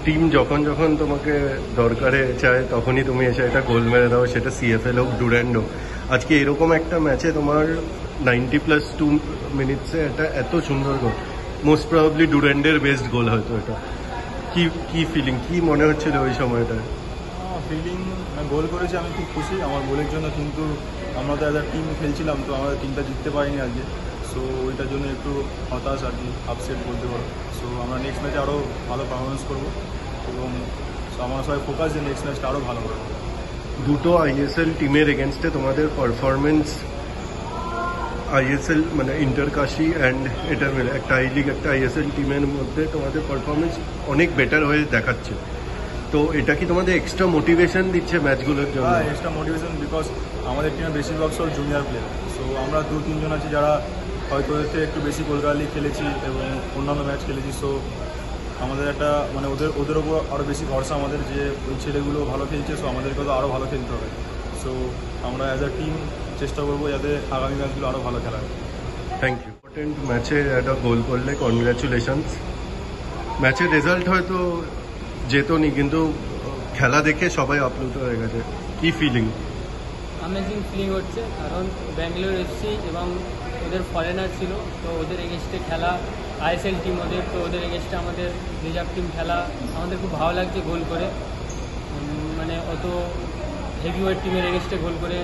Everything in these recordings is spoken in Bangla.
টিম যখন যখন তোমাকে দরকারে চায় তখনই তুমি এসে একটা গোল মেরে দাও, সেটা সিএফএল হোক ডুরান্ড হোক। আজকে এরকম একটা ম্যাচে তোমার 90+2 মিনিটসে একটা এত সুন্দর গোল, মোস্ট প্রবাবলি ডুরান্ডের বেস্ট গোল হয়তো এটা। কি কি ফিলিং, কি মনে হচ্ছিল ওই সময়টা? ফিলিং, গোল করেছি, আমি খুব খুশি আমার গোলের জন্য, কিন্তু আমরা তো অ্যাজ আ টিম খেলছিলাম, তো আমরা টিমটা জিততে পারিনি আজকে। সো ওইটার জন্য একটু হতাশ আর কি, আপসেট বলতে পারো। সো আমরা নেক্সট ম্যাচে আরও ভালো পারফরমেন্স করবো এবং আমরা সবাই ফোকাস যে নেক্সট ম্যাচটা আরও ভালো করবো। দুটো আইএসএল টিমের এগেনস্টে তোমাদের পারফরমেন্স, আইএসএল মানে ইন্টারকাশি অ্যান্ড এটার মিলে একটা আই লিগ একটা আইএসএল টিমের মধ্যে তোমাদের পারফরমেন্স অনেক বেটার হয়ে দেখাচ্ছে। তো এটা কি তোমাদের এক্সট্রা মোটিভেশন দিচ্ছে ম্যাচগুলোর জন্য? হ্যাঁ, এক্সট্রা মোটিভেশন, বিকজ আমাদের টিমে বেশিরভাগ সব জুনিয়র প্লেয়ার। সো আমরা 2-3 জন আছি যারা হয়তো এতে একটু বেশি কলকাতা লিগ খেলেছি এবং অন্যান্য ম্যাচ খেলেছি। সো আমাদের একটা মানে ওদের ওপর আরও বেশি ভরসা আমাদের, যে ওই ছেলেগুলো ভালো খেলছে, সো আমাদেরকে তো আরও ভালো খেলতে হবে। সো আমরা অ্যাজ আ টিম চেষ্টা করবো যাতে আগামী ম্যাচগুলো আরও ভালো খেলা হয়। Thank you. ইম্পর্টেন্ট ম্যাচে একটা গোল করলে কনগ্র্যাচুলেশনস। ম্যাচের রেজাল্ট হয়তো যেতনি, কিন্তু খেলা দেখে সবাই আপ্লুত হয়ে গেছে। কি ফিলিং? অ্যামেজিং ফিলিং হচ্ছে, কারণ ব্যাঙ্গালোর এফসি এবং ওদের ফরেনার ছিল, তো ওদের এগেনস্টে খেলা, আইএসএল টিম ওদের, তো ওদের এগেনস্টে আমাদের রিজার্ভ টিম খেলা, আমাদের খুব ভালো লাগছে গোল করে। মানে অত হেভিওয়েট টিমের এগেনস্টে গোল করে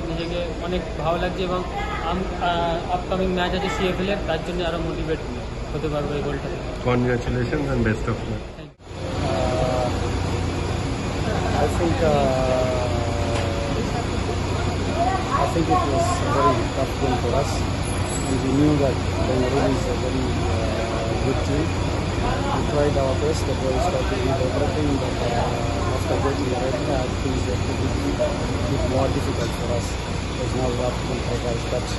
নিজেকে অনেক ভালো লাগছে, এবং আপকামিং ম্যাচ আছে সিএফএলের, তার জন্য আরও মোটিভেট হতে পারবো এই গোলটা। Congratulations and best of luck. I think it was a very tough game for us, and we knew that Bengaluru is a very good team. We tried our best, the boys tried to do everything, but after getting the red card, things were a bit more difficult for us, because now we have to control our steps.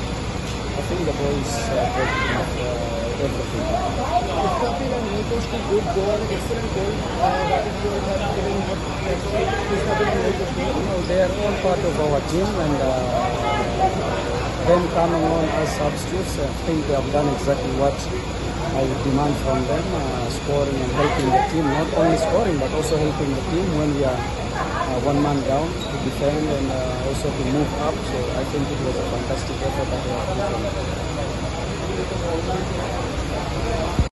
I think the boys tried to do everything. Kapil and Nikos, good goal, excellent goal. What is your feeling? They are all part of our team, and them coming on as substitutes, I think they have done exactly what I would demand from them, scoring and helping the team, not only scoring but also helping the team when we are one man down, to defend and also to move up. So I think it was a fantastic effort that they have put in.